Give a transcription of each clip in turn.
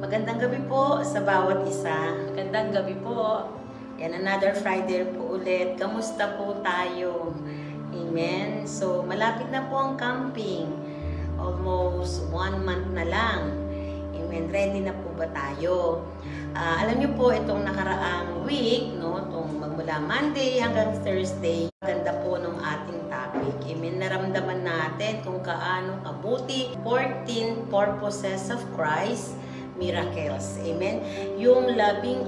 Magandang gabi po sa bawat isa. Magandang gabi po. Yan, another Friday po ulit. Kamusta po tayo? Amen. So, malapit na po ang camping. Almost 1 month na lang. Amen. Ready na po ba tayo? Alam niyo po, itong nakaraang week, no, itong magmula Monday hanggang Thursday, ganda po nung ating topic. Amen. Naramdaman natin kung kaano kabuti 14 purposes of Christ, miracles. Amen. Yung 14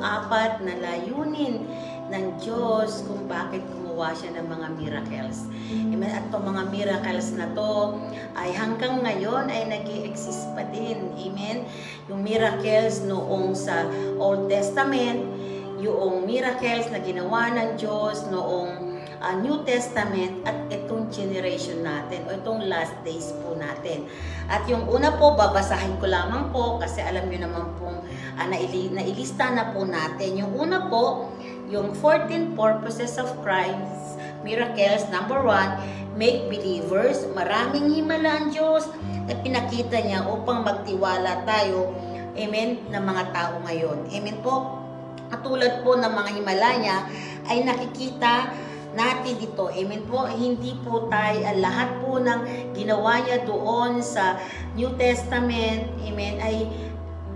na layunin ng Diyos kung bakit gumawa siya ng mga miracles. Amen. At itong mga miracles na to ay hanggang ngayon ay nag-i-exist pa din. Amen. Yung miracles noong sa Old Testament, yung miracles na ginawa ng Diyos noong New Testament, at itong generation natin o itong last days po natin. At yung una po, babasahin ko lamang po kasi alam nyo naman pong nailista na po natin. Yung una po, yung 14 purposes of Christ, miracles. Number 1, make believers. Maraming himala ang Diyos na pinakita niya upang magtiwala tayo, amen, ng mga tao ngayon. Amen po. Katulad po ng mga himala niya ay nakikita natin dito. Amen po. Hindi po tayo, lahat po ng ginawa niya doon sa New Testament, amen, ay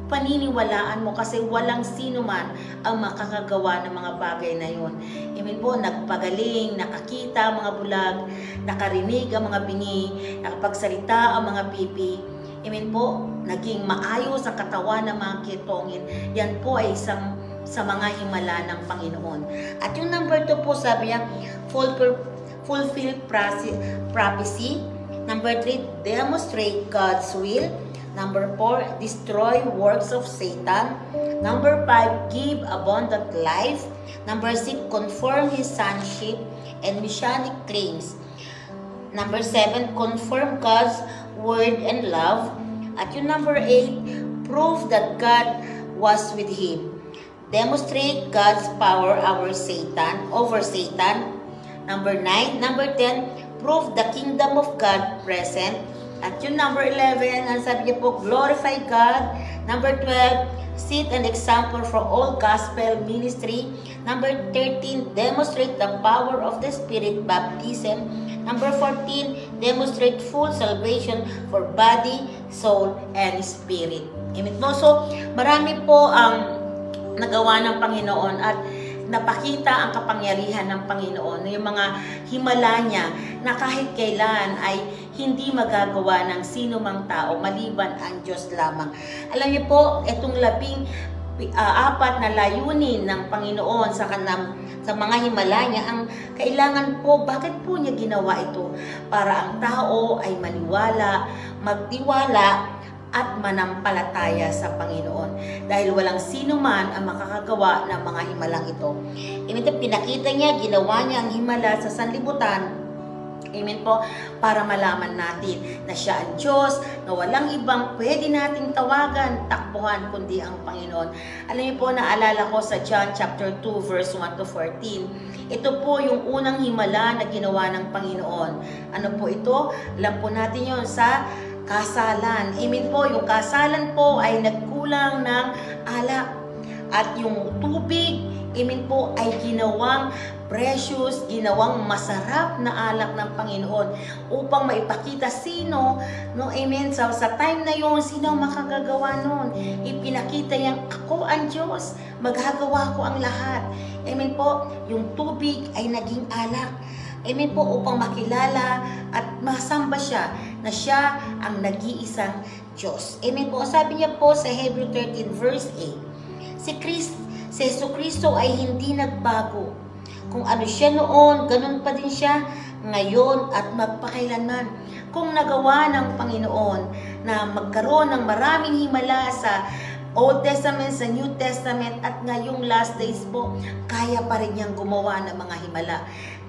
paniniwalaan mo kasi walang sino man ang makakagawa ng mga bagay na yun. Amen po. Nagpagaling, nakakita ang mga bulag, nakarinig ang mga bingi, nakapagsalita ang mga pipi. Amen po. Naging maayos ang katawan ng mga kitongin. Yan po ay isang sa mga himala ng Panginoon. At yung number 2 po, sabi niya, fulfill prophecy. Number 3, demonstrate God's will. Number 4, destroy works of Satan. Number 5, give abundant life. Number 6, confirm His sonship and messianic claims. Number 7, confirm God's word and love. At yung number 8, prove that God was with Him. Demonstrate God's power over Satan. Number 9. Number 10, prove the kingdom of God present. At yung number 11, ang sabi niya po, glorify God. Number 12, set an example for all gospel ministry. Number 13, demonstrate the power of the Spirit baptism. Number 14, demonstrate full salvation for body, soul, and spirit. Amen po. So, marami po ang nagawa ng Panginoon at napakita ang kapangyarihan ng Panginoon, yung mga himala niya na kahit kailan ay hindi magagawa ng sino mang tao maliban ang Diyos lamang. Alam niyo po, itong 14 na layunin ng Panginoon sa mga himala niya, ang kailangan po, bakit po niya ginawa ito? Para ang tao ay maniwala, magtiwala, at manampalataya sa Panginoon. Dahil walang sino man ang makakagawa ng mga himalang ito. Ito pinakita niya, ginawa niya ang himala sa sanlibutan. Amen po, para malaman natin na siya ang Diyos, na walang ibang pwede nating tawagan, takbuhan, kundi ang Panginoon. Alam niyo po, naalala ko sa John chapter 2, verse 1 to 14. Ito po yung unang himala na ginawa ng Panginoon. Ano po ito? Alam po natin yun sa kasalan. Amen po, yung kasalan po ay nagkulang ng alak. At yung tubig, amen po, ay ginawang precious, ginawang masarap na alak ng Panginoon upang maipakita sino, no, amen, sa time na yun, sino makagagawa nun. Ipinakita yang ako ang Diyos, maghagawa ko ang lahat. Amen po, yung tubig ay naging alak. Amen po, upang makilala at masamba siya na siya ang nag-iisang Diyos. Amen po. Sabi niya po sa Hebrew 13 verse 8, si Jesucristo ay hindi nagbago. Kung ano siya noon, ganun pa din siya ngayon at magpakailanman. Kung nagawa ng Panginoon na magkaroon ng maraming himala sa Old Testament, sa New Testament, at ngayong last days po, kaya pa rin niyang gumawa ng mga himala.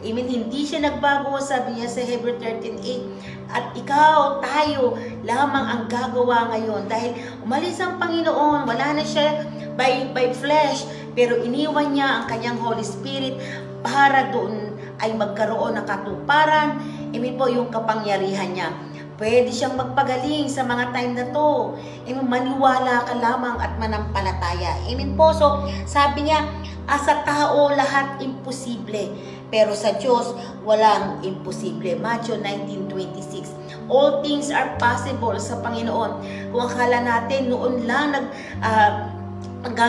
Amen. Hindi siya nagbago, sabi niya sa Hebrew 13:8. At ikaw, tayo, lamang ang gagawa ngayon. Dahil umalis ang Panginoon, wala na siya by flesh, pero iniwan niya ang kanyang Holy Spirit para doon ay magkaroon ng katuparan. Amen po, yung kapangyarihan niya. Pwede siyang magpagaling sa mga time na to. Amen, maniwala ka lamang at manampalataya. Amen po. So, sabi niya, sa tao lahat imposible, pero sa Diyos walang imposible. Matthew 19:26. All things are possible sa Panginoon. Kung akala natin noon lang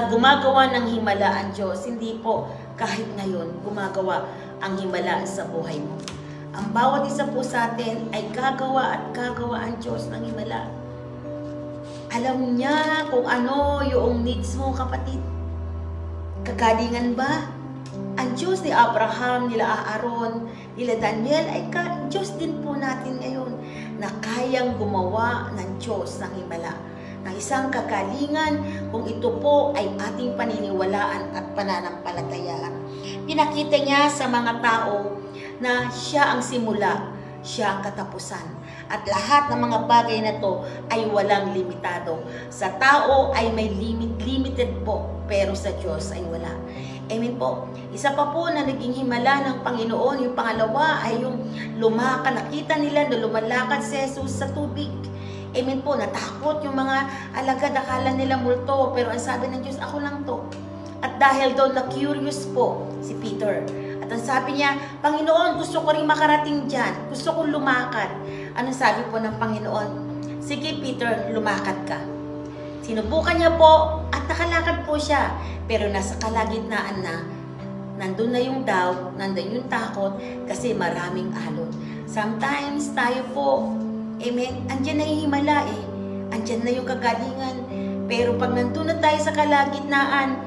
gumagawa ng himala ang Diyos, hindi po, kahit ngayon gumagawa ang himala sa buhay mo. Ang bawat isa po sa atin ay gagawa at gagawa ang Diyos ng himala. Alam niya kung ano yung needs mo, kapatid. Kagalingan ba? Ang Diyos ni Abraham, nila Aaron, nila Daniel ay Diyos din po natin ngayon na kayang gumawa ng Diyos ng himala. Ng isang kagalingan kung ito po ay ating paniniwalaan at pananampalatayaan. Pinakita niya sa mga tao na siya ang simula, siya ang katapusan. At lahat ng mga bagay na to ay walang limitado. Sa tao ay may limited po, pero sa Diyos ay wala. Amen po. Isa pa po na naging himala ng Panginoon, yung pangalawa ay yung nakita nila na lumalakad si Jesus sa tubig. Amen po, natakot yung mga alagad, akala nila multo, pero ang sabi ng Diyos, ako lang to. At dahil doon na curious po si Peter, at ang sabi niya, Panginoon, gusto ko rin makarating dyan. Gusto kong lumakad. Anong sabi po ng Panginoon? Sige Peter, lumakad ka. Sinubukan niya po at nakalakad po siya. Pero nasa kalagitnaan na, nandun na yung doubt, nandun yung takot kasi maraming alon. Sometimes tayo po, amen, andyan na yung himala eh. Andyan na yung kagalingan. Pero pag nandun na tayo sa kalagitnaan,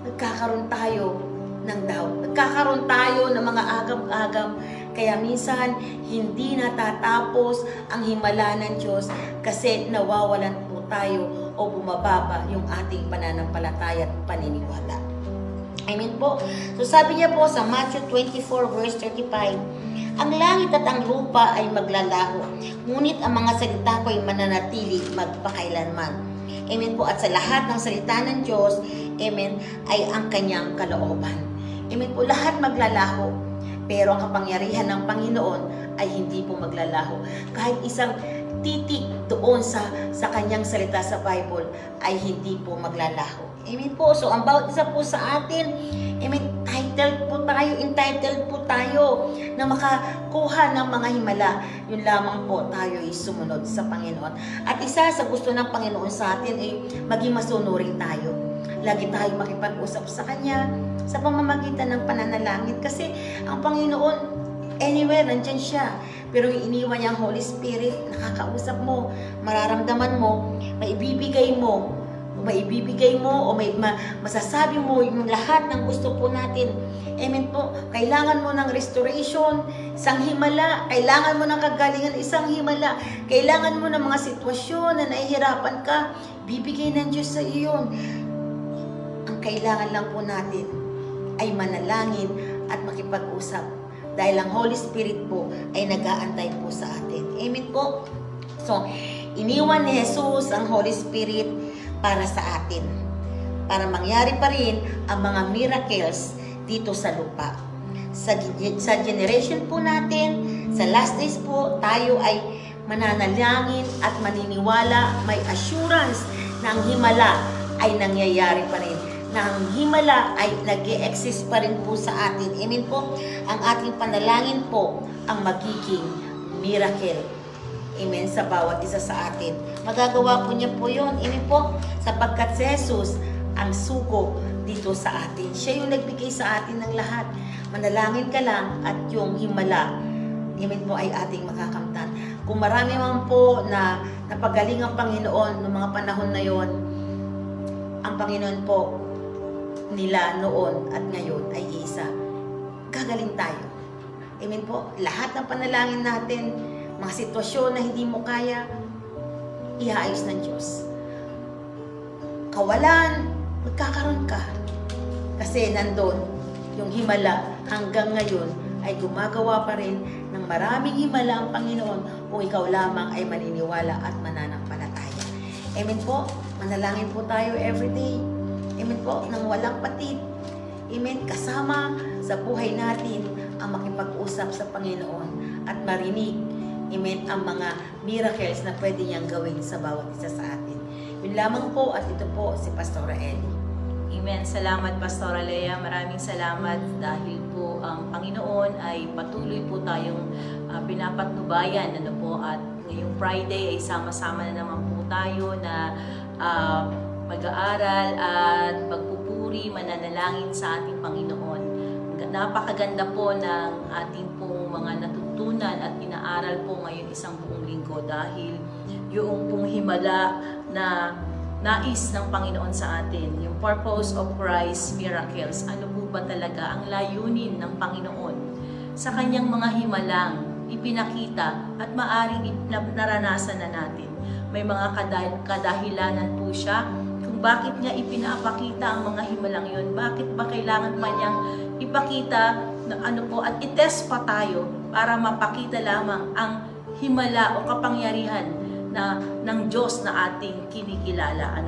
nagkakaroon tayo ng doubt. Nagkakaroon tayo ng mga agam-agam. Kaya minsan, hindi natatapos ang himala ng Diyos kasi nawawalan po tayo o bumababa yung ating pananampalataya at paniniwala. Amen po. So sabi niya po sa Matthew 24 verse 35, ang langit at ang lupa ay maglalaho, ngunit ang mga salita ko ay mananatili magpakailanman. Amen po. At sa lahat ng salita ng Diyos, amen, ay ang kanyang kalooban. Amen po. Lahat maglalaho. Pero ang kapangyarihan ng Panginoon ay hindi po maglalaho. Kahit isang titik doon sa kanyang salita sa Bible ay hindi po maglalaho. Amen po. So, ang bawat isa po sa atin, amen, entitled po tayo na makakuha ng mga himala. Yun lamang po tayo ay sumunod sa Panginoon. At isa sa gusto ng Panginoon sa atin ay maging masunurin tayo. Lagi tayong makipag-usap sa Kanya sa pamamagitan ng pananalangin. Kasi ang Panginoon, anywhere, nandyan siya. Pero iniwan niya ang Holy Spirit, nakakausap mo, mararamdaman mo, maibibigay mo, o masasabi mo yung lahat ng gusto po natin. Amen po. Kailangan mo ng restoration, isang himala. Kailangan mo ng kagalingan, isang himala. Kailangan mo ng mga sitwasyon na nahihirapan ka, bibigay ng Diyos sa iyo. Ang kailangan lang po natin ay manalangin at makipag-usap. Dahil ang Holy Spirit po ay nag-aantay po sa atin. Amen po. So, iniwan ni Jesus ang Holy Spirit para sa atin. Para mangyari pa rin ang mga miracles dito sa lupa. Sa generation po natin, sa last days po, tayo ay mananalangin at maniniwala, may assurance na ang himala ay nangyayari pa rin. Na ang himala ay nag-e-exist pa rin po sa atin. Amen po. Ang ating panalangin po ang magiging miracle. Amen, sa bawat isa sa atin. Magagawa po niya po yun. Amen po. Sapagkat si Jesus ang sugo dito sa atin. Siya yung nagbigay sa atin ng lahat. Manalangin ka lang at yung himala, amen po, ay ating makakamtan. Kung marami man po na napagaling ang Panginoon noong mga panahon na yon, ang Panginoon po nila noon at ngayon ay isa. Gagaling tayo. Amen po. Lahat ng panalangin natin, mga sitwasyon na hindi mo kaya, ihaayos ng Diyos. Kawalan, magkakaroon ka. Kasi nandun, yung himala hanggang ngayon ay gumagawa pa rin ng maraming himala ang Panginoon kung ikaw lamang ay maniniwala at mananampalataya. Amen po. Manalangin po tayo everyday. Amen po. Nang walang patid. Amen. Kasama sa buhay natin ang makipag-usap sa Panginoon at marinig, Amen, ang mga miracles na pwede niyang gawin sa bawat isa sa atin. Yun lamang po, at ito po si Pastora Ellie. Amen. Salamat, Pastora Lea. Maraming salamat dahil po ang Panginoon ay patuloy po tayong pinapatnubayan. At ngayong Friday ay sama-sama na naman po tayo na mag-aaral at magpupuri, mananalangin sa ating Panginoon. Napakaganda po ng ating pong mga natutunan at inaaral po ngayon isang buong linggo dahil yung pong himala na nais ng Panginoon sa atin, yung purpose of Christ miracles, ano po ba talaga ang layunin ng Panginoon sa kanyang mga himalang ipinakita at maaring naranasan na natin. May mga kadahilanan po siya kung bakit niya ipinapakita ang mga himalang yun, bakit ba kailangan pa niyang ipakita na at itest pa tayo para mapakita lamang ang himala o kapangyarihan ng Diyos na ating kinikilala.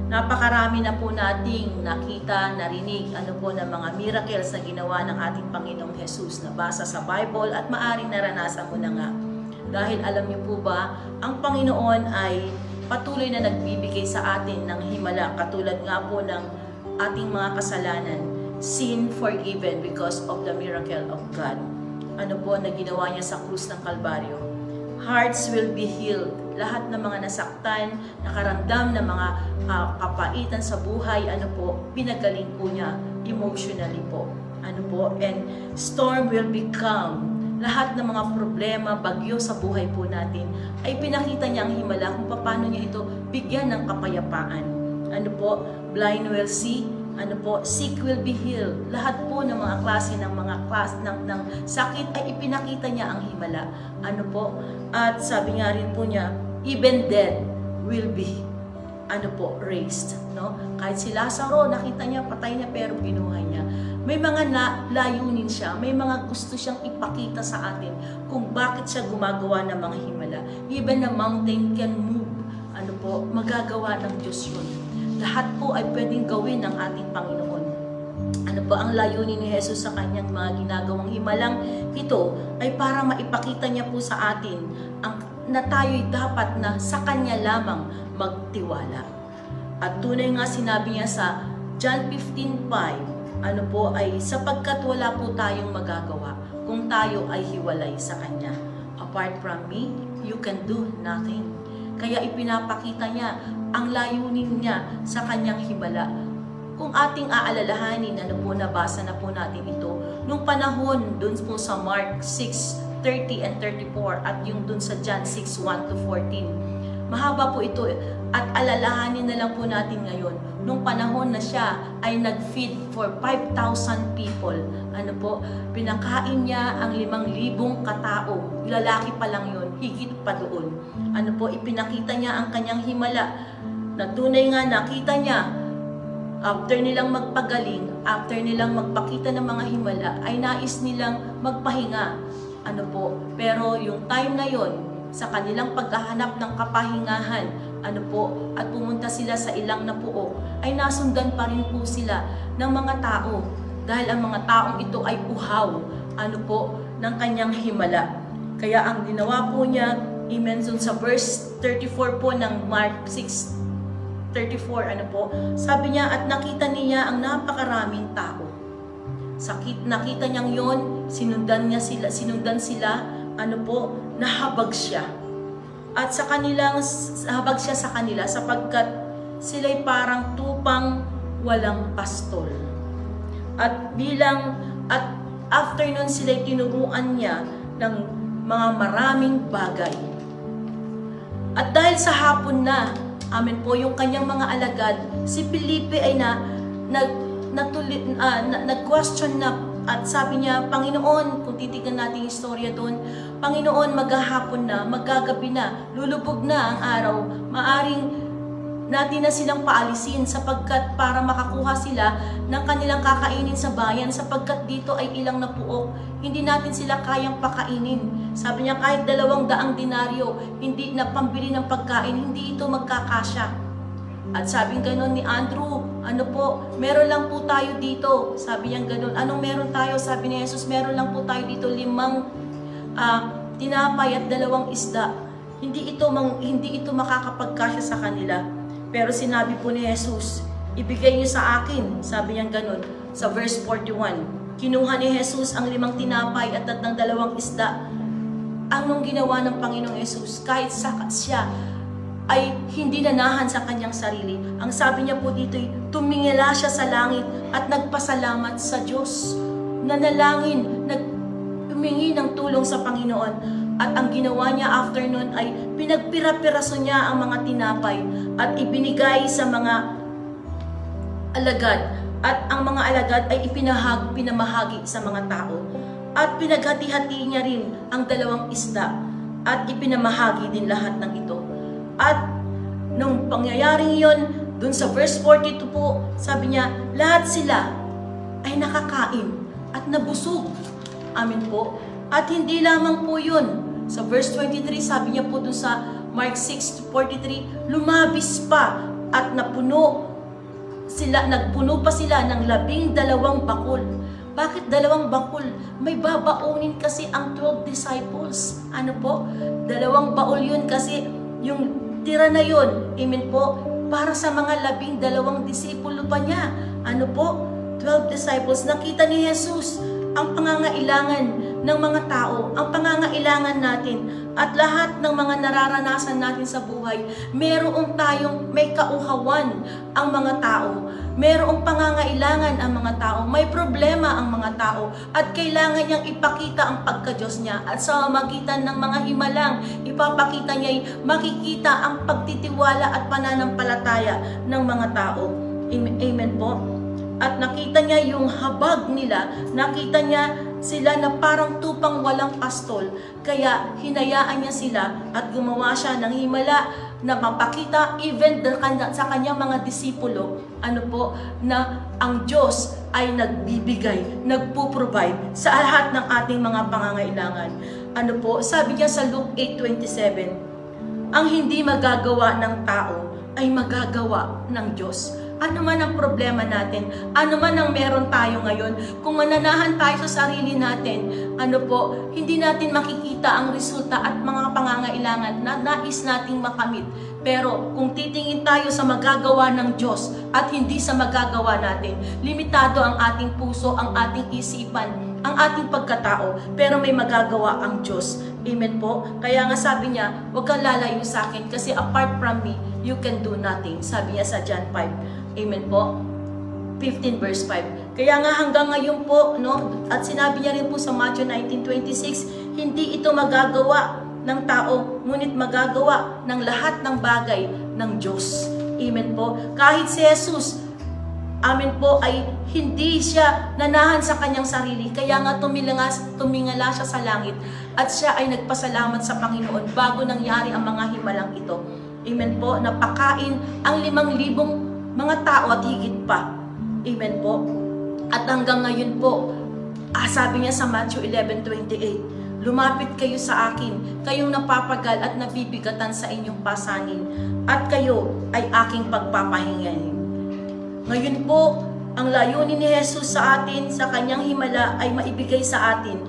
Napakarami na po nating nakita, narinig, ng mga miracles na ginawa ng ating Panginoong Jesus na basa sa Bible at maaring naranasan mo na nga. Dahil alam niyo po ba, ang Panginoon ay patuloy na nagbibigay sa atin ng himala, katulad nga po ng ating mga kasalanan, sin forgiven because of the miracle of God. Na ginawa niya sa krus ng Kalbaryo. Hearts will be healed. Lahat ng mga nasaktan, nakaramdam ng mga kapaitan sa buhay, pinagaling po niya emotionally po. And storm will be calm. Lahat ng mga problema, bagyo sa buhay po natin, ay pinakita niya ang himala kung paano niya ito bigyan ng kapayapaan. Blind will see. Sick will be healed. Lahat po ng mga klase ng sakit ay ipinakita niya ang himala. At sabi nga rin po niya, even dead will be raised. Kahit si Lazaro, nakita niya, patay niya, pero binuhay niya. May mga layunin siya, may mga gusto siyang ipakita sa atin kung bakit siya gumagawa ng mga himala. Even the mountain can move. Magagawa ng Diyos yun. Lahat po ay pwedeng gawin ng ating Panginoon. Ang layunin ni Jesus sa kanyang mga ginagawang himalang ito ay para maipakita niya po sa atin na tayo'y dapat na sa kanya lamang magtiwala. At tunay nga sinabi niya sa John 15:5, ay sapagkat wala po tayong magagawa kung tayo ay hiwalay sa kanya. Apart from me, you can do nothing. Kaya ipinapakita niya ang layunin niya sa kanyang himala. Kung ating aalalahanin, nabasa na po natin ito, nung panahon dun po sa Mark 6:30 and 34 at yung dun sa John 6:1-14. Mahaba po ito at alalahanin na lang po natin ngayon, nung panahon na siya ay nag-feed for 5,000 people. Pinakain niya ang 5,000 katao. Lalaki pa lang yun, higit pa doon. Ipinakita niya ang kanyang himala. Na tunay nga nakita niya, after nilang magpagaling, after nilang magpakita ng mga himala, ay nais nilang magpahinga. Pero yung time na yon, sa kanilang paghahanap ng kapahingahan, at pumunta sila sa ilang na puo, ay nasundan pa rin po sila ng mga tao. Dahil ang mga taong ito ay uhaw, ng kanyang himala. Kaya ang ginawa po niya, i-mention sa verse 34 po ng Mark 6:34, sabi niya, at nakita niya ang napakaraming tao. Nakita niyang yon, sinundan sila, nahabag siya. At nahabag siya sa kanila sapagkat sila'y parang tupang walang pastol. At after nun sila'y tinuruan niya ng mga maraming bagay. At dahil sa hapon na, amen po, yung kanyang mga alagad, si Felipe ay nag-question na at sabi niya, Panginoon, kung titignan natin yung istorya doon, Panginoon, maghahapon na, maggagabi na, lulubog na ang araw, maaring natin na silang paalisin sapagkat para makakuha sila ng kanilang kakainin sa bayan sapagkat dito ay ilang na puok, hindi natin sila kayang pakainin. Sabi niya, kahit 200 denaryo, hindi na pambili ng pagkain, hindi ito magkakasya. At sabi gano'n ni Andrew, meron lang po tayo dito. Sabi niya gano'n, anong meron tayo? Sabi ni Jesus, meron lang po tayo dito 5 tinapay at 2 isda. Hindi ito makakapagkasya sa kanila. Pero sinabi po ni Jesus, ibigay niyo sa akin. Sabi niya ganun sa verse 41. Kinuha ni Jesus ang 5 tinapay at 2 isda. Anong ginawa ng Panginoong Jesus? Kahit siya ay hindi nanahan sa kanyang sarili. Ang sabi niya po dito, tumingala siya sa langit at nagpasalamat sa Diyos. Nanalangin, humingi ng tulong sa Panginoon. At ang ginawa niya after nun ay pinagpira-piraso niya ang mga tinapay at ibinigay sa mga alagad. At ang mga alagad ay pinamahagi sa mga tao. At pinaghati-hati niya rin ang 2 isda at ipinamahagi din lahat ng ito. At nung pangyayaring yon, dun sa verse 42 po, sabi niya, lahat sila ay nakakain at nabusog. Amin po. At hindi lamang po yun. Sa verse 23, sabi niya po dun sa Mark 6:43, lumabis pa at nagpuno pa sila ng 12 bakul. Bakit 2 bakul? May babaunin kasi ang 12 disciples. Ano po? 2 baul yun kasi yung tira na yun, amen po, para sa mga 12 disipulo pa niya. Ano po? 12 disciples. Nakita ni Jesus ang pangangailangan ng mga tao, ang pangangailangan natin, at lahat ng mga nararanasan natin sa buhay. May kauhawan ang mga tao. Merong pangangailangan ang mga tao. May problema ang mga tao. At kailangan niyang ipakita ang pagka-Diyos niya. At sa magitan ng mga himalang, ipapakita niya, makikita ang pagtitiwala at pananampalataya ng mga tao. Amen po. At nakita niya yung habag nila, nakita niya sila na parang tupang walang pastol. Kaya hinayaan niya sila at gumawa siya ng himala na mapakita even sa kanyang mga disipulo, ano po, na ang Diyos ay nagbibigay, nagpo-provide sa lahat ng ating mga pangangailangan. Ano po, sabi niya sa Luke 8:27, ang hindi magagawa ng tao ay magagawa ng Diyos. Ano man ang problema natin, ano man ang meron tayo ngayon, kung mananahan tayo sa sarili natin, ano po, hindi natin makikita ang resulta at mga pangangailangan na nais nating makamit. Pero kung titingin tayo sa magagawa ng Diyos at hindi sa magagawa natin, limitado ang ating puso, ang ating isipan, ang ating pagkatao, pero may magagawa ang Diyos. Amen po? Kaya nga sabi niya, huwag kang lalayo sa akin kasi apart from me, you can do nothing. Sabi niya sa John 5. Amen po? 15 verse 5. Kaya nga hanggang ngayon po, no? At sinabi niya rin po sa Matthew 19:26, hindi ito magagawa ng tao, ngunit magagawa ng lahat ng bagay ng Diyos. Amen po? Kahit si Jesus, amen po, ay hindi siya nanahan sa kanyang sarili. Kaya nga tumingala siya sa langit at siya ay nagpasalamat sa Panginoon bago nangyari ang mga himalang ito. Amen po? Napakain ang 5,000 mga tao at higit pa. Amen po? At hanggang ngayon po, sabi niya sa Matthew 11:28, lumapit kayo sa akin, kayong napapagal at nabibigatan sa inyong pasanin, at kayo ay aking pagpapahingahin. Ngayon po, ang layunin ni Jesus sa atin, sa kanyang himala, ay maibigay sa atin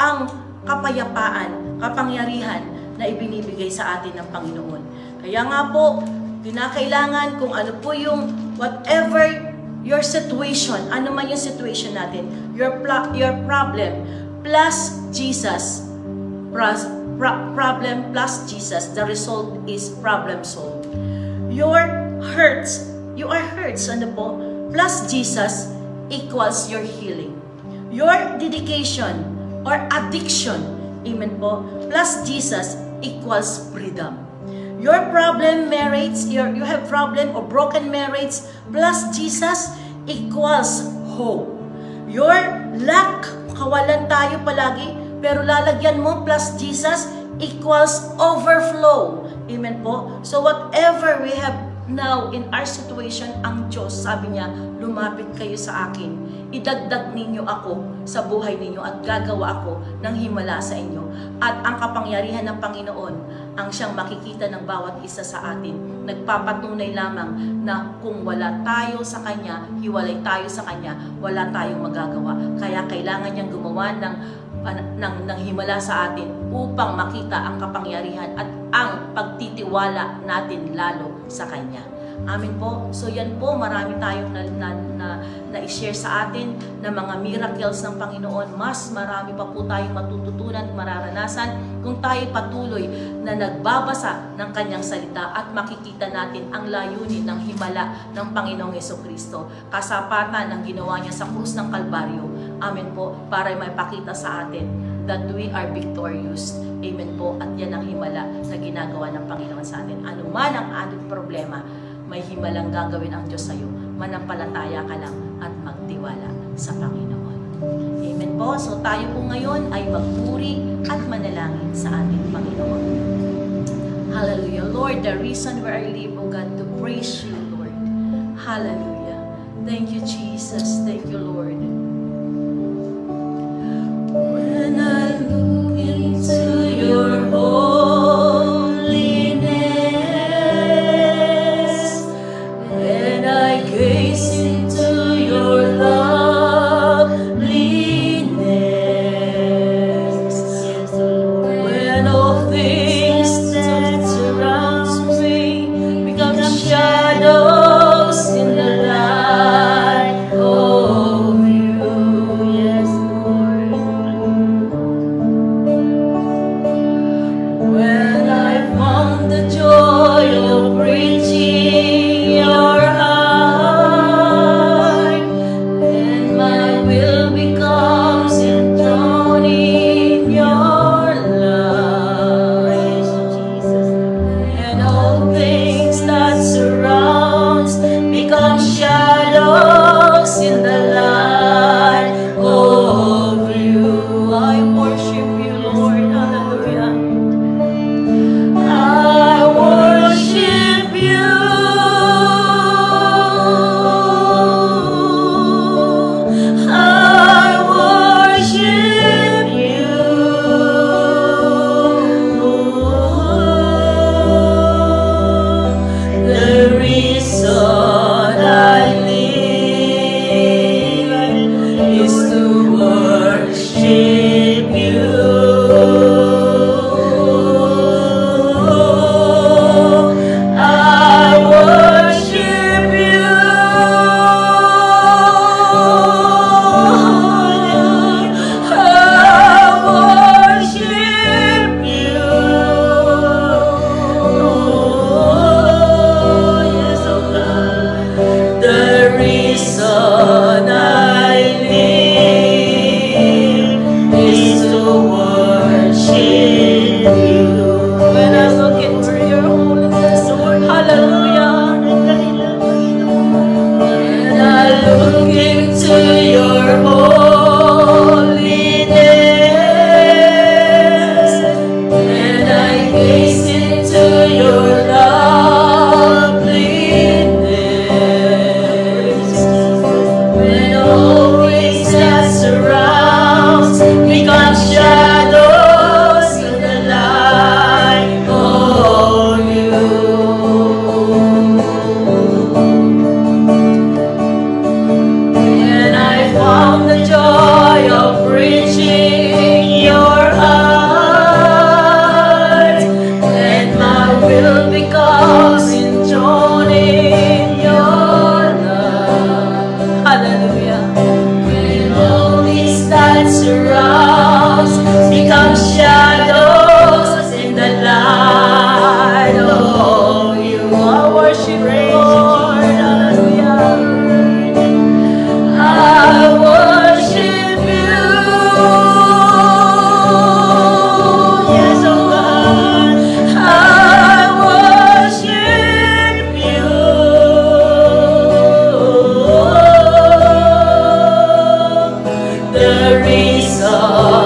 ang kapayapaan, kapangyarihan na ibinibigay sa atin ng Panginoon. Kaya nga po, kinakailangan kung ano po yung whatever your situation, ano man yung situation natin, your problem plus Jesus, problem plus Jesus, the result is problem solved. Your hurts, ano po, plus Jesus equals your healing. Your dedication or addiction, amen po, plus Jesus equals freedom. Your problem marriage, you have problem or broken marriage plus Jesus equals hope. Your lack, kawalan tayo palagi, pero lalagyan mo plus Jesus equals overflow. Amen po? So whatever we have now in our situation, ang Diyos, sabi niya, lumapit kayo sa akin. Idagdag ninyo ako sa buhay ninyo at gagawa ako ng himala sa inyo. At ang kapangyarihan ng Panginoon ang siyang makikita ng bawat isa sa atin. Nagpapatunay lamang na kung wala tayo sa Kanya, hiwalay tayo sa Kanya, wala tayong magagawa. Kaya kailangan niyang gumawa ng himala sa atin upang makita ang kapangyarihan at ang pagtitiwala natin lalo sa Kanya. Amen po. So yan po, marami tayong na-share sa atin na mga miracles ng Panginoon. Mas marami pa po tayong matututunan, mararanasan kung tayo patuloy na nagbabasa ng Kanyang salita at makikita natin ang layunin ng himala ng Panginoong Jesucristo. Kasapatan ng ginawa niya sa krus ng Kalbaryo. Amen po. Para maipakita sa atin that we are victorious. Amen po. At yan ang himala na ginagawa ng Panginoon sa atin. Ano man ang ating problema, may himalang gagawin ang Diyos sa iyo. Manampalataya ka lang at magtiwala sa Panginoon. Amen po. So tayo po ngayon ay magpuri at manalangin sa ating Panginoon. Hallelujah. Lord, the reason where I live, O God, to praise you, Lord. Hallelujah. Thank you, Jesus. Thank you, Lord. When I look into your holiness, when I gaze into your loveliness, when all things that surround me become shadows in the light of you, yes, Lord. When I found the joy of reaching your heart, and my will becomes enthroned in your love, and all things that surrounds become shadows in the light of you. I worship you, Lord. Hallelujah. I worship you. I worship you. The reason I live is to worship you. I worship you. I worship you. Yes, oh God. The reason I live is to worship you. When I look into your holiness, Lord, hallelujah. When I look into your holiness, when I gaze into your loveliness, when all things that surrounds become shadows in the light of you. When I found the joy of reaching your heart, and my will becomes enthroned in your love. Hallelujah. When all these that surrounds become shadows in the light of you. I worship you, Lord. Hallelujah. I worship you. Yes, oh God. I worship you. The reason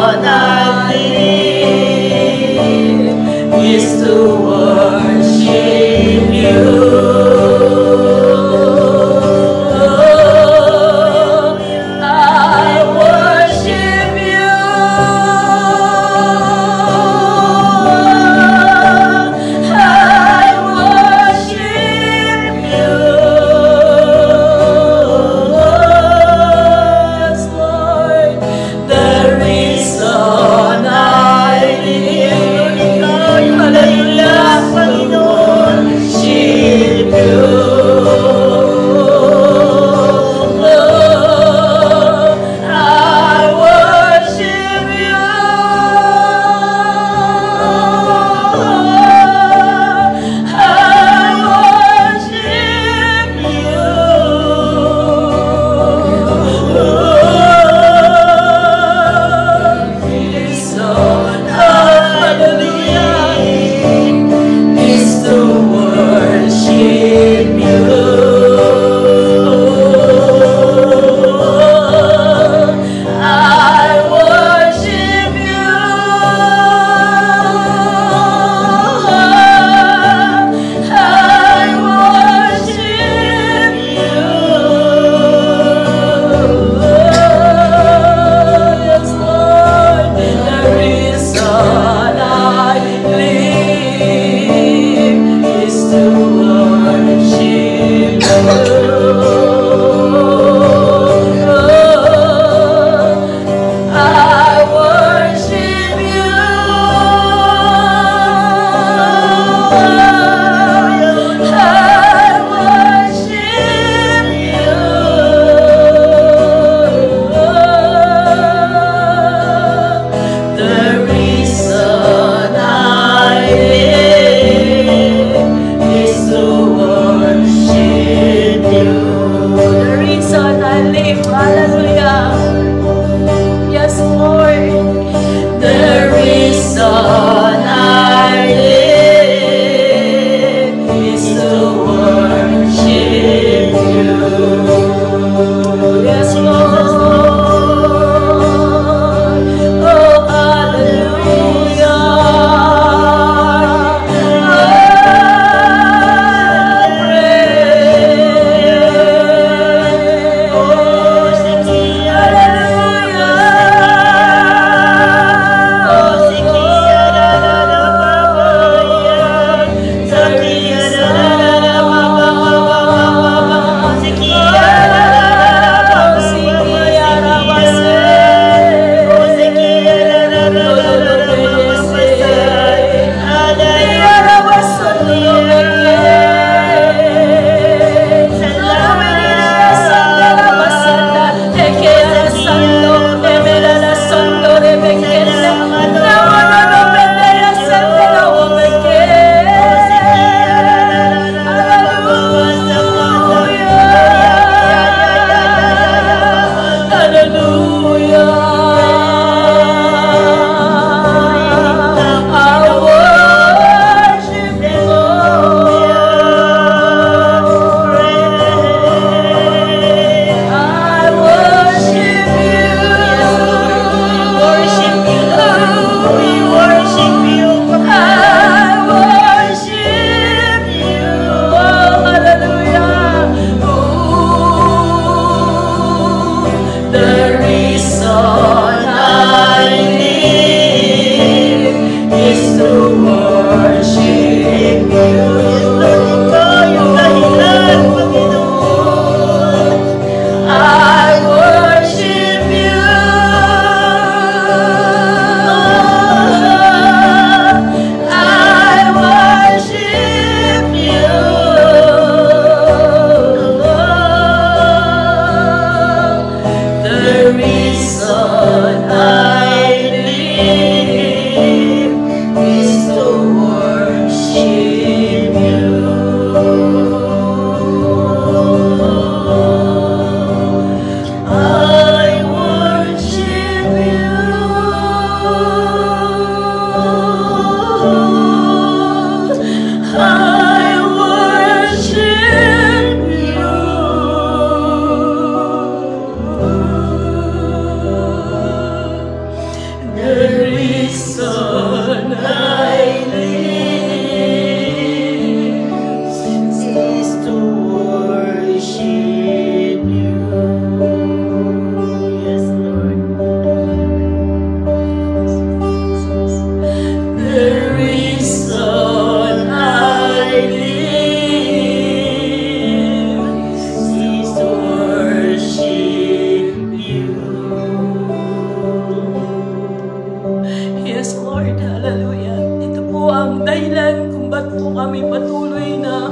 patuloy na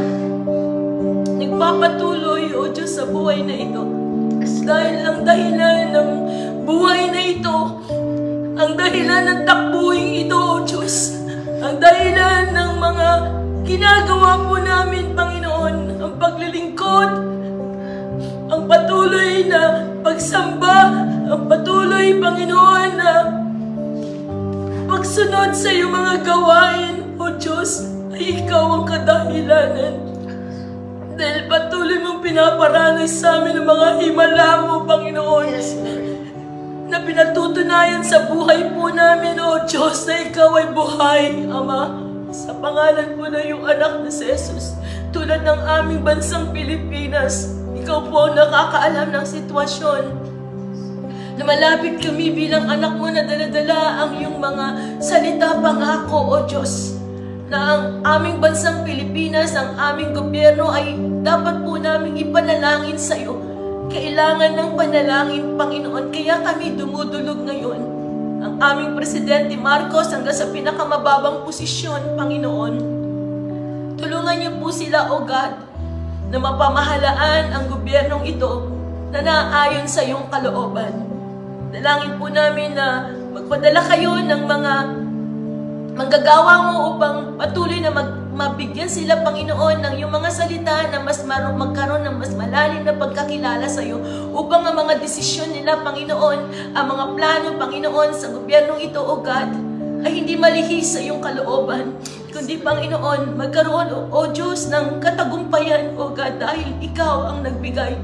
nagpapatuloy, O Diyos, sa buhay na ito. Dahil ang dahilan ng buhay na ito, ang dahilan ng takbuhin ito, O Diyos, ang dahilan ng mga ginagawa po namin, Panginoon, ang paglilingkod, ang patuloy na pagsamba, ang patuloy, Panginoon, na pagsunod sa iyong mga gawain, O Diyos, ay Ikaw ang kadahilanan. Dahil patuloy mong pinaparanas sa amin ang mga himala mo, Panginoon, na pinatutunayan sa buhay po namin, O Diyos, na Ikaw ay buhay, Ama. Sa pangalan po na iyong anak na si Jesus, tulad ng aming bansang Pilipinas, Ikaw po ang nakakaalam ng sitwasyon. Lumalapit kami bilang anak mo na daladala ang iyong mga salita pangako, O Diyos, na ang aming bansang Pilipinas, ang aming gobyerno ay dapat po namin ipanalangin sa iyo. Kailangan ng panalangin, Panginoon, kaya kami dumudulog ngayon. Ang aming Presidente Marcos hanggang sa pinakamababang posisyon, Panginoon. Tulungan niyo po sila, O God, na mapamahalaan ang gobyernong ito na naayon sa iyong kalooban. Dalangin po namin na magpadala kayo ng mga manggagawa mo upang patuloy na mabigyan sila, Panginoon, ng iyong mga salita na mas magkaroon ng mas malalim na pagkakilala sa iyo upang ang mga desisyon nila, Panginoon, ang mga plano, Panginoon, sa gobyernong ito, O God, ay hindi malihis sa iyong kalooban, kundi, Panginoon, magkaroon, O Diyos, ng katagumpayan, O God, dahil Ikaw ang nagbigay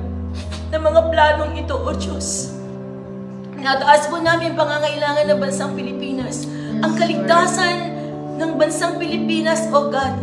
ng mga planong ito, O Diyos. Nataas po namin pangangailangan ng bansang Pilipinas, ang kaligtasan ng bansang Pilipinas, O God.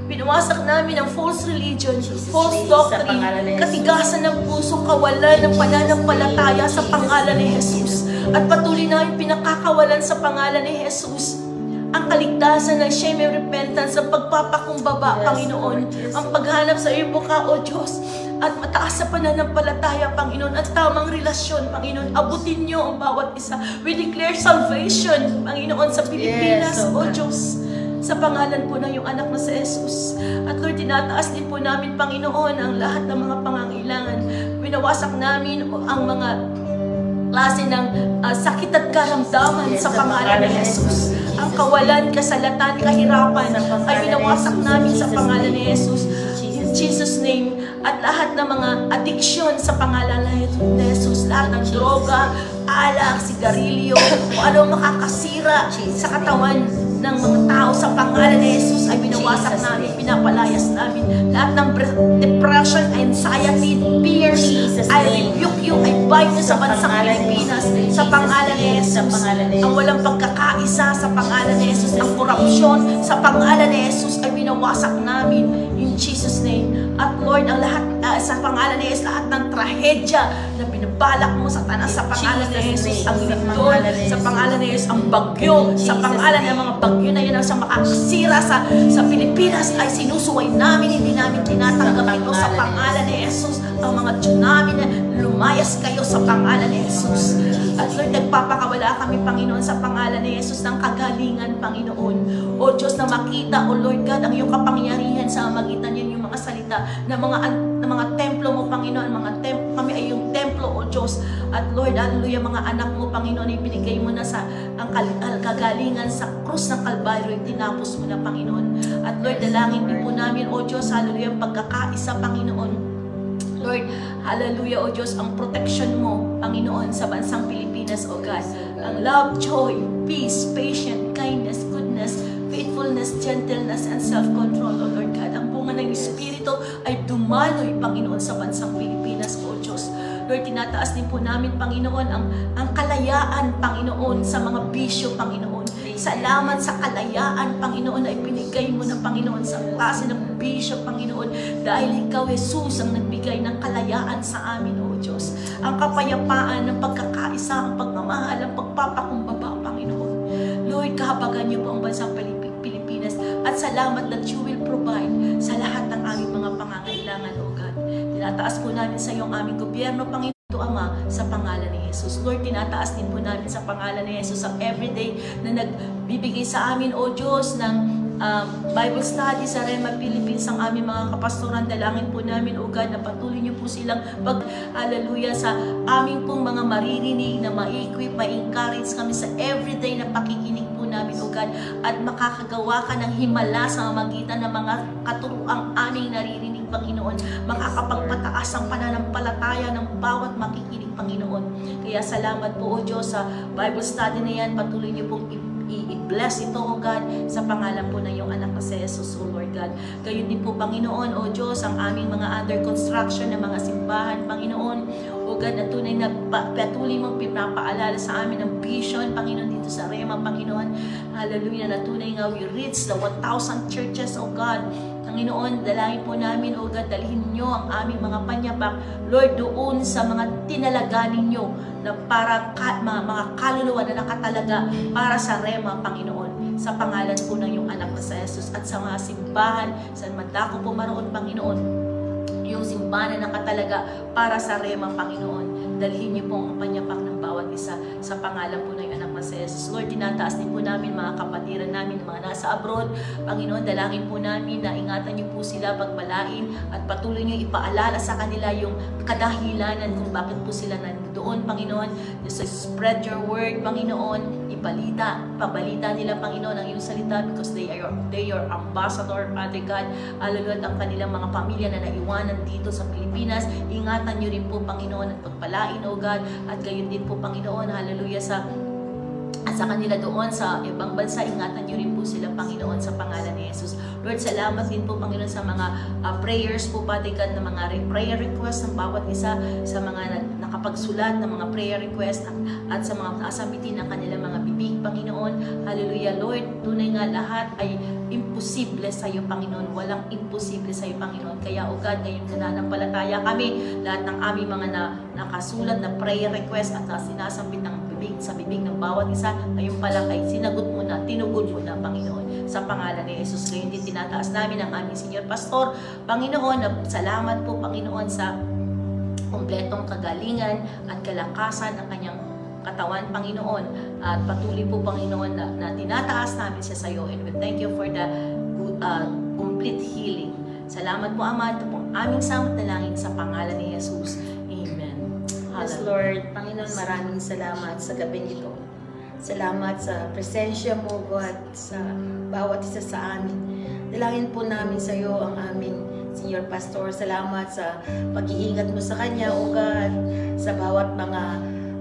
Pinawasak namin ang false religion, false doctrine, katigasan ng puso, kawalan ng pananampalataya sa pangalan ni Jesus. At patuloy namin pinakakawalan sa pangalan ni Jesus ang kaligtasan ng shame and repentance, ang pagpapakumbaba, Panginoon, ang paghanap sa iyong mukha, O Diyos, at mataas sa pananampalataya, Panginoon, at tamang relasyon, Panginoon. Abutin niyo ang bawat isa. We declare salvation, Panginoon, sa Pilipinas, O Diyos, sa pangalan po ng iyong anak na si Jesus. At Lord, tinataas din po namin, Panginoon, ang lahat ng mga pangangailangan. Winawasak namin ang mga klase ng sakit at karamdaman sa pangalan ni Jesus. Ang kawalan, kasalatan, kahirapan ay winawasak namin sa pangalan ni Jesus. In Jesus' name. At lahat ng mga addiction sa pangalan ni Jesus, lahat ng droga, alak, sigarilyo, o ano makakasira sa katawan ng mga tao sa pangalan ni Jesus ay binawasak namin, pinapalayas namin. Lahat ng depression, anxiety, fear, I rebuke you, I bind you sa bansang Pilipinas sa pangalan ni Jesus. Ang walang pagkakaisa sa pangalan ni Jesus, ang korupsyon sa pangalan ni Jesus ay binawasak namin in Jesus' name. At Lord, ang lahat sa pangalan ni Jesus, lahat ng trahedya na binabalak mo sa tanas sa pangalan ni Jesus, ang lindol sa pangalan ni Jesus, ang bagyo sa pangalan ng mga bagyo na yan sa makakasira sa Pilipinas ay sinusuway namin, hindi namin tinatanggap ito sa pangalan ni Jesus. Ang mga tsunami na lumayas kayo sa pangalan ni Jesus. At Lord, nagpapakawala kami, Panginoon, sa pangalan ni Jesus ng kagalingan, Panginoon. O Diyos, na makita, O Lord God, ang iyong kapangyarihan sa magitan niyan yung mga salita ng mga templo mo, Panginoon, kami ay yung templo, O Diyos. At Lord, hallelujah, mga anak mo, Panginoon, ibinigay mo na sa ang kagalingan sa krus ng Kalbaryo, tinapos mo na, Panginoon. At Lord, dalangin din po namin, O Diyos, hallelujah, ang pagkakaisa, Panginoon. Lord, hallelujah, O Diyos, ang protection mo, Panginoon, sa bansang Pilipinas, O God. Ang love, joy, peace, patience, kindness, goodness, faithfulness, gentleness, and self-control, O Lord God. Ang bunga ng Espiritu ay dumaloy, Panginoon, sa bansang Pilipinas, O Diyos. Lord, tinataas din po namin, Panginoon, ang kalayaan, Panginoon, sa mga bisyo, Panginoon. Salamat sa kalayaan, Panginoon, na ibinigay mo na, Panginoon, sa klase ng bisyo, Panginoon, dahil Ikaw, Jesus, ang nagbigay ng kalayaan sa amin, O Diyos. Ang kapayapaan ng pagkakaisa, ang pagmamahal, ang pagpapakumbaba, Panginoon. Lord, kahabagan niyo po ang bansang Pilipinas at salamat that you will provide sa lahat ng aming mga pangangailangan, O God. Tinataas po namin sa iyo ang aming gobyerno, Panginoon, Ama, sa pangalan ni Jesus. Lord, tinataas din po namin sa pangalan ni Jesus ang everyday na nagbibigay sa amin, O Diyos, ng Bible study sa Rema Philippines ang aming mga kapastoran. Dalangin po namin, O God, na patuloy niyo po silang hallelujah, sa aming pong mga maririnig na ma-equip, ma-encourage kami sa everyday na pakikinig po namin, O God, at makakagawa ka ng himala sa magitan ng mga katuruang aming naririnig, Panginoon. Makakapagpataas ang pananampalataya ng bawat makikinig, Panginoon. Kaya salamat po, O Diyos, sa Bible study na yan. Patuloy niyo pong i-bless ito, O God, sa pangalan po ng iyong anak na si Jesus, O Lord God. Gayon din po, Panginoon, O Diyos, ang aming mga under construction na mga simbahan, Panginoon, O God, na tunay na patuloy mong pinapaalala sa amin ng vision, Panginoon, dito sa Rema, Panginoon. Hallelujah, na tunay nga we reach the 1,000 churches, O God. Panginoon, dalangin po namin, O God, dalhin nyo ang aming mga panyapak, Lord, doon sa mga tinalaga ninyo na para mga kaluluwa na nakatalaga para sa Rema, Panginoon, sa pangalan po ng iyong anak na sa Jesus, at sa mga simbahan, sa madako po maroon, Panginoon, yung simbahan na nakatalaga para sa Rema, Panginoon. Dalhin niyo po ang panyapak ng bawat isa sa pangalan po ng anak na si Jesus. Lord, tinataas din po namin mga kapatiran namin, mga nasa abroad. Panginoon, dalangin po namin na ingatan niyo po sila, pagpalain, at patuloy niyo ipaalala sa kanila yung kadahilanan kung bakit po sila nandoon, Panginoon. Just spread your word, Panginoon. Pabalita nila, Panginoon, ang iyong salita, because they are your ambassador, Father God. Hallelujah, at ang kanilang mga pamilya na naiwanan dito sa Pilipinas. Ingatan niyo rin po, Panginoon, at pagpalain, O God, at gayon din po, Panginoon, hallelujah, sa kanila doon sa ibang bansa. Ingatan niyo rin po sila, Panginoon, sa pangalan ni Jesus. Lord, salamat din po, Panginoon, sa mga prayers po, Father God, na mga prayer request ng bawat isa, sa mga nakapagsulat ng mga prayer request, at sa mga nasamitin ng kanilang mga bibig, Panginoon. Hallelujah, Lord, tunay nga lahat ay imposible sa iyo, Panginoon. Walang imposible sa iyo, Panginoon. Kaya, O God, ngayon nananampalataya kami, lahat ng aming mga nakasulat na prayer request at sinasambit ng sa bibig ng bawat isa, ngayon pala ay sinagot mo na, tinugod mo na, Panginoon, sa pangalan ni Jesus. Ngayon din tinataas namin ang aming Senior Pastor, Panginoon, na salamat po, Panginoon, sa kumpletong kagalingan at kalakasan ng kanyang katawan, Panginoon, at patuloy po, Panginoon, na tinataas namin siya sa iyo, and we thank you for the complete healing. Salamat po, Ama, ito pong aming samot na langit sa pangalan ni Jesus. Yes, Lord. Panginoon, maraming salamat sa gabing ito. Salamat sa presensya mo, God, sa bawat isa sa amin. Dalangin po namin sa iyo ang aming Senior Pastor. Salamat sa pag-iingat mo sa kanya, O God, sa bawat mga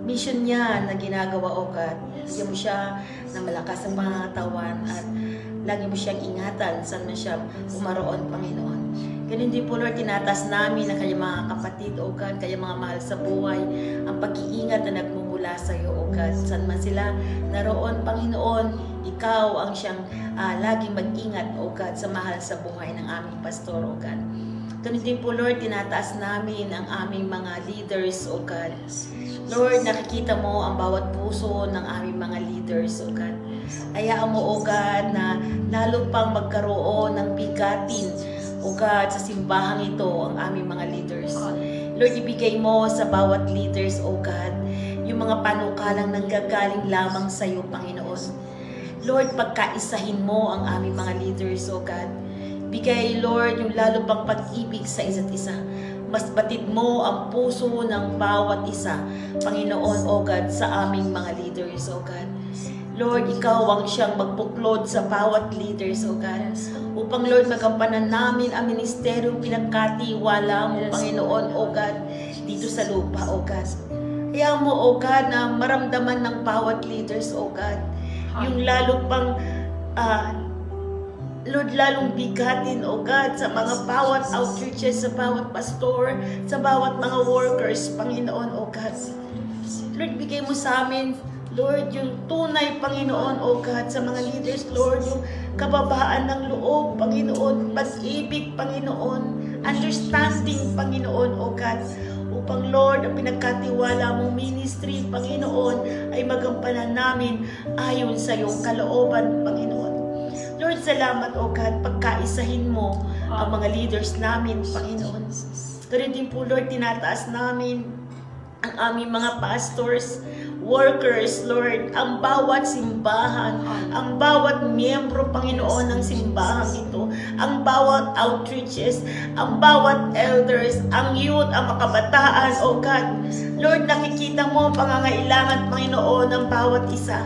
mission niya na ginagawa, O God. Bigyan mo siya na malakas ang pangangatawan at lagi mo siyang ingatan saan man siya umaroon, Panginoon. Ganun din po, Lord, tinatas namin ang kanyang mga kapatid, O God, kanyang mga mahal sa buhay, ang pag-iingat na nagmumula sa iyo, O God. Saan man sila naroon, Panginoon, ikaw ang siyang laging mag-ingat, O God, sa mahal sa buhay ng aming pastor, O God. Ganun din po, Lord, tinataas namin ang aming mga leaders, O God. Lord, nakikita mo ang bawat puso ng aming mga leaders, O God. Hayaan mo, O God, na lalo pang magkaroon ng bigatin, O God, sa simbahang ito ang aming mga leaders. Lord, ibigay mo sa bawat leaders, O God, yung mga panukalang nanggagaling lamang sa iyo, Panginoon. Lord, pagkaisahin mo ang aming mga leaders, O God. Bigay, Lord, yung lalo pang pag-ibig sa isa't isa. Mas batid mo ang puso ng bawat isa, Panginoon, O God, sa aming mga leaders, O God. Lord, ikaw ang siyang magbuklod sa bawat leaders, O God. Upang, Lord, magampanan namin ang ministeryo pinagkatiwala mo, Panginoon, O God, dito sa lupa, O God. Kaya mo, O God, na maramdaman ng bawat leaders, O God, yung lalo pang, Lord, lalong bigatin, O God, sa mga bawat outreaches, sa bawat pastor, sa bawat mga workers, Panginoon, O God. Lord, bigay mo sa amin, Lord, yung tunay, Panginoon, O God, sa mga leaders, Lord, yung kababaan ng loob, Panginoon, pag-ibig, Panginoon, understanding, Panginoon, O God, upang, Lord, ang pinagkatiwala mong ministry, Panginoon, ay magampanan namin ayon sa iyong kalooban, Panginoon. Lord, salamat, O God, pagkaisahin mo ang mga leaders namin, Panginoon. Ganun din po, Lord, tinataas namin ang aming mga pastors. workers, Lord, ang bawat simbahan, ang bawat miyembro, Panginoon, ng simbahan ito, ang bawat outreaches, ang bawat elders, ang youth, ang makabataan, O God. Lord, nakikita mo ang pangangailangan, Panginoon, ng bawat isa.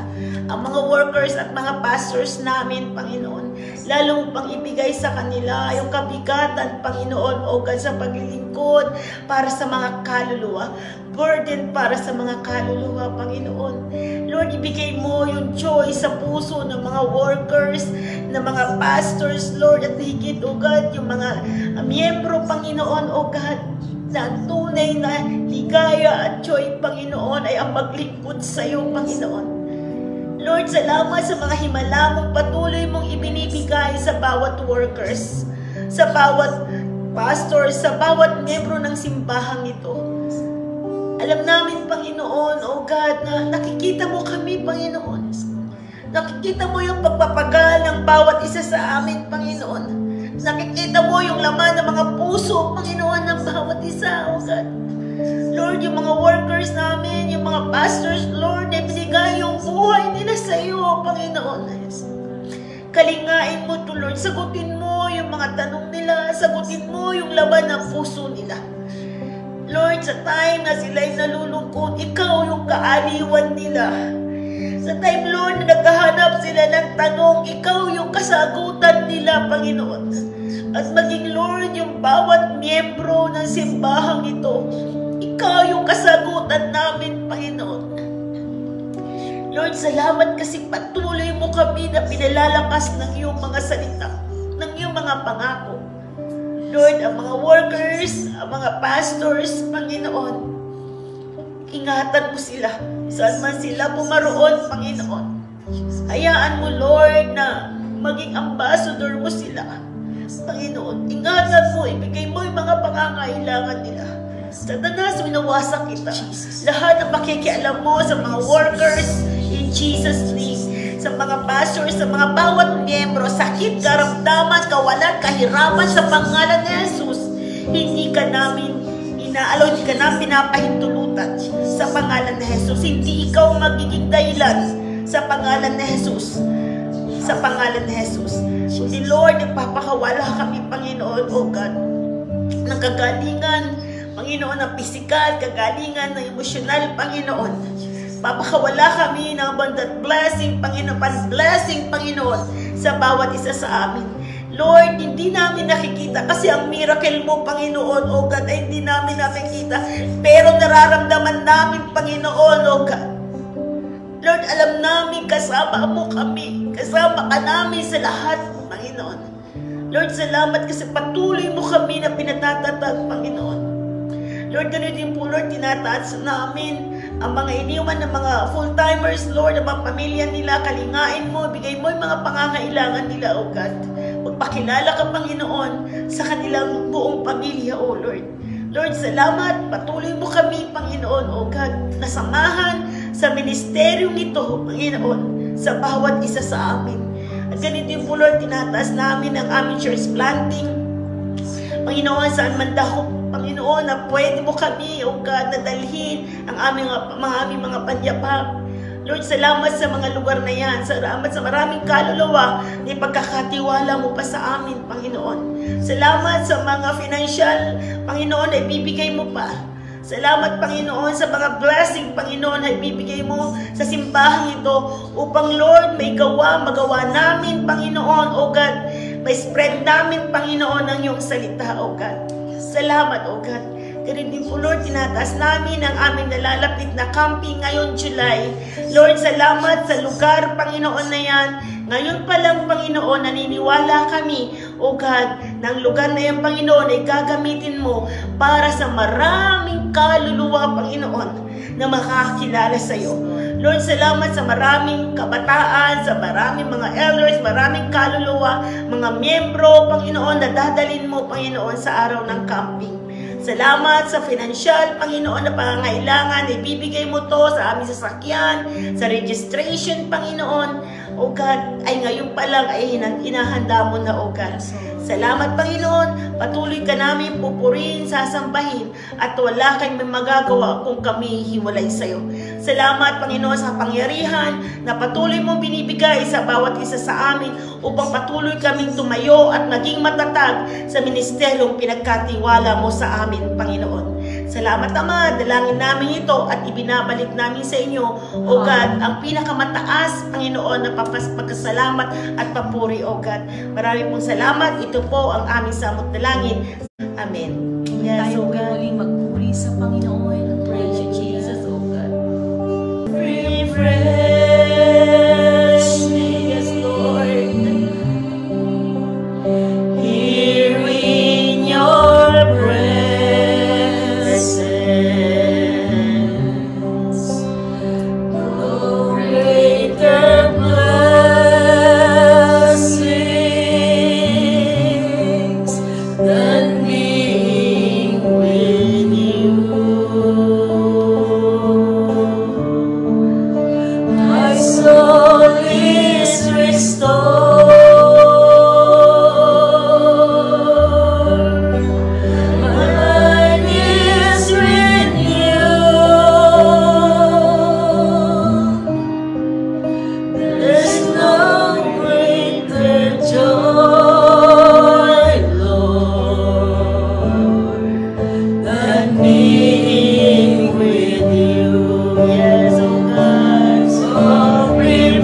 Ang mga workers at mga pastors namin, Panginoon, lalong pang ibigay sa kanila yung kabigatan, Panginoon, O God, sa paglilingkod para sa mga kaluluwa, burden para sa mga kaluluwa, Panginoon. Lord, ibigay mo yung joy sa puso ng mga workers, ng mga pastors, Lord, at higit, O God, yung mga miyembro, Panginoon, O God, na tunay na ligaya at joy, Panginoon, ay ang maglingkod sa iyo, Panginoon. Lord, salamat sa mga himala mong patuloy mong ibinibigay sa bawat workers, sa bawat pastor, sa bawat miyembro ng simbahang ito. Alam namin, Panginoon, O God, na nakikita mo kami, Panginoon. Nakikita mo yung pagpapagal ng bawat isa sa amin, Panginoon. Nakikita mo yung laman ng mga puso, Panginoon, ng bawat isa, O God. Lord, yung mga workers namin, yung mga pastors, Lord, na binigay yung buhay nila sa iyo, Panginoon. Kalingain mo to, Lord. Sagutin mo yung mga tanong nila. Sagutin mo yung laman ng puso nila. Lord, sa time na sila'y nalulungkot, ikaw yung kaaliwan nila. Sa time, Lord, na naghahanap sila ng tanong, ikaw yung kasagutan nila, Panginoon. At maging, Lord, yung bawat miyembro ng simbahang ito, ikaw yung kasagutan namin, Panginoon. Lord, salamat kasi patuloy mo kami na pinalalakas ng iyong mga salita, ng iyong mga pangako. Lord, ang mga workers, ang mga pastors, Panginoon, ingatan mo sila. Saan man sila pumaroon, Panginoon. Hayaan mo, Lord, na maging ambassador mo sila. Panginoon, ingatan mo, ibigay mo yung mga pangangailangan nila. Satanas, winawasak kita. Lahat ng makikialam mo sa mga workers, in Jesus' name, sa mga pastors, sa mga bawat miyembro, sakit, karamdaman, kawalan, kahirapan, sa pangalan ni Jesus, hindi ka namin inaalaw, hindi ka namin pinapahintulutan sa pangalan ni Jesus. Hindi ikaw magiging dahilan sa pangalan ni Jesus. Sa pangalan ni Jesus. Kundi Lord, nagpapakawala kami, Panginoon, O God, ng kagalingan, Panginoon, ng physical, kagalingan, ng emosyonal, Panginoon. Papakawala kami ng abundant blessing, Panginoon, pan-blessing, Panginoon, sa bawat isa sa amin. Lord, hindi namin nakikita kasi ang miracle mo, Panginoon, O God, ay hindi namin nakikita. Pero nararamdaman namin, Panginoon, O God. Lord, alam namin kasama mo kami. Kasama ka namin sa lahat, Panginoon. Lord, salamat kasi patuloy mo kami na pinatatatag, Panginoon. Lord, ganun din po, Lord, tinataas namin ang mga iniwan ng mga full-timers, Lord, ang mga pamilya nila, kalingain mo, bigay mo yung mga pangangailangan nila, O God. Magpakilala ka, Panginoon, sa kanilang buong pamilya, O Lord. Lord, salamat, patuloy mo kami, Panginoon, O God, nasamahan sa ministeryong ito, Panginoon, sa bawat isa sa amin. At ganun din po, Lord, tinataas namin ang aming church planting, Panginoon, saan man daw, Panginoon, na pwede mo kami, O God, na dalhin ang aming mga panyapak. Lord, salamat sa mga lugar na yan. Salamat sa maraming kaluluwa na ipagkakatiwala mo pa sa amin, Panginoon. Salamat sa mga financial, Panginoon, na ibibigay mo pa. Salamat, Panginoon, sa mga blessing, Panginoon, na ibibigay mo sa simbahang ito upang, Lord, magawa namin, Panginoon, O God, may spread namin, Panginoon, ang iyong salita, O God. Salamat, O God. Ganun din po, Lord, tinataas namin ang aming nalalapit na camping ngayong July. Lord, salamat sa lugar, Panginoon, na yan. Ngayon pa lang, Panginoon, naniniwala kami, O God, ng lugar na yan, Panginoon, ay gagamitin mo para sa maraming kaluluwa, Panginoon, na makakakilala sa iyo. Lord, salamat sa maraming kabataan, sa maraming mga elders, maraming kaluluwa, mga miyembro, Panginoon, na dadalhin mo, Panginoon, sa araw ng camping. Salamat sa financial, Panginoon, na pangangailangan. Ibibigay mo to sa aming sasakyan, sa registration, Panginoon. O God, ay ngayon pa lang ay hinahanda mo na, O God. Salamat, Panginoon. Patuloy ka namin pupurihin, sasambahin, at wala kang may magagawa kung kami hiwalay sa iyo. Salamat, Panginoon, sa pangyarihan na patuloy mong binibigay sa bawat isa sa amin upang patuloy kaming tumayo at maging matatag sa ministeryong pinagkatiwala mo sa amin, Panginoon. Salamat, Ama. Dalangin namin ito at ibinabalik namin sa inyo, O God, ang pinakamataas, Panginoon, na pagkasalamat at papuri, O God. Marami pong salamat. Ito po ang aming samot dalangin. Amen. Yes, Tayo O po God. muling magpuri sa Panginoon. Praise you, Jesus, O God. Refresh me, yes, Lord. Here in your presence, no greater blessings than being with you. My soul is restored. My mind is renewed. There's no greater joy, Lord, than being with you. Yes, oh God, so refreshing.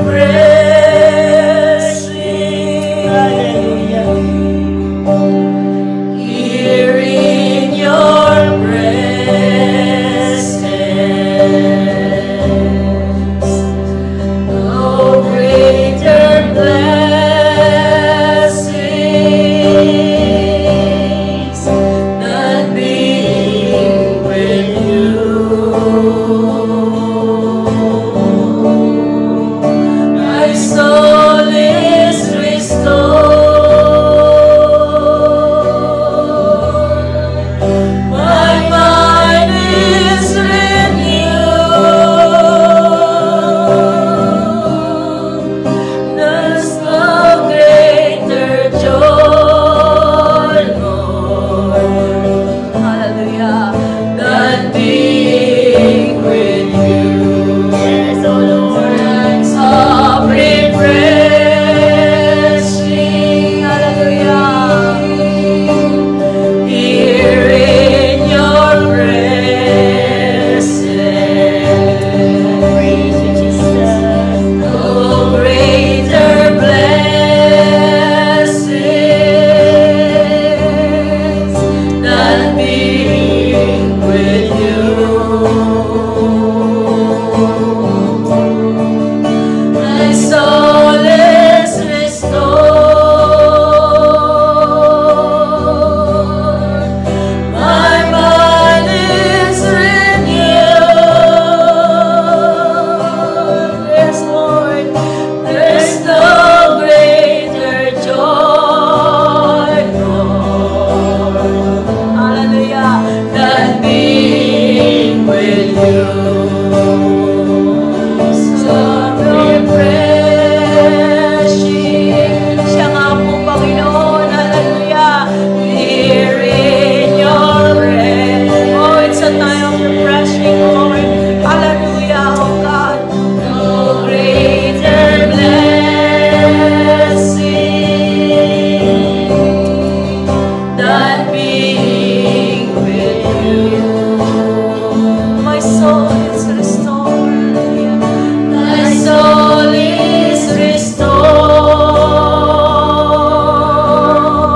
Hallelujah. Here in your presence, no greater blessings than being with you. My soul is restored. My mind is renewed. There's no greater joy, Lord, Hallelujah. than being with you. Yes, oh Lord, so refreshing. Hallelujah. Here in your presence, praise you, Jesus. No greater blessings than being with you. My soul is restored. My mind is renewed. Yes, Lord. There's no greater joy, Lord, Hallelujah. than being with you. So refreshing. Siya nga po, Panginoon. Hallelujah. Here in your presence. Oh, it's a time of refreshing, Lord. Hallelujah, oh God. No greater blessing than being with you. My soul is restored. My soul is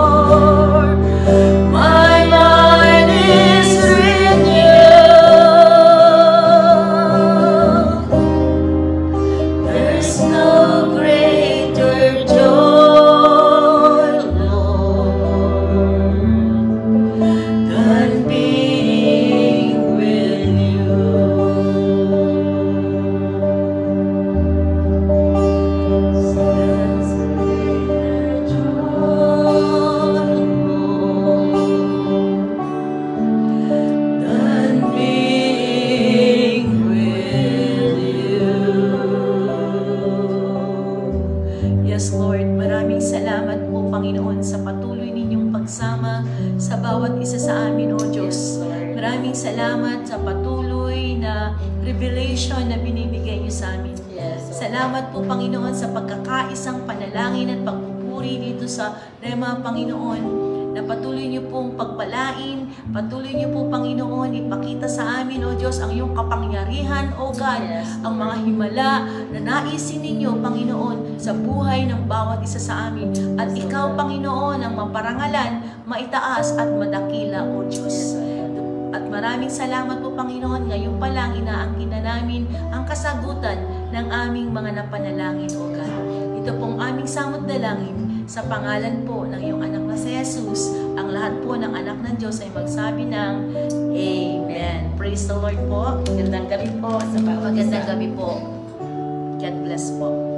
restored. My mind is renewed. There's no greater joy, Lord, than being with you. There's greater joy, Lord, than being with you. Yes, Lord. Maraming salamat po, Panginoon, sa patuloy ninyong pagsama sa bawat isa sa amin, O Diyos. Yes, Lord. Maraming salamat sa patuloy na revelation na binibigay niyo sa amin. Yes. Salamat po, Panginoon, sa pagkakaisang panalangin at pagpupuri dito sa Rema, Panginoon, na patuloy niyo pong pagpalain, patuloy niyo po, Panginoon, ipakita sa amin, O Diyos, ang iyong kapangyarihan, O God, Yes. ang mga himala na naisin ninyo, Panginoon, sa buhay ng bawat isa sa amin. At ikaw, Panginoon, ang maparangalan, maitaas at madakila, O Diyos. At maraming salamat po, Panginoon, ngayon pa lang inaangkin na namin ang kasagutan ng aming mga napanalangin, O God. Ito pong aming samot dalangin sa pangalan po ng iyong anak na si Jesus. Ang lahat po ng anak ng Diyos ay magsabi ng Amen. Praise the Lord po. Magandang gabi po sa bawat isa. Magandang gabi po. God bless po.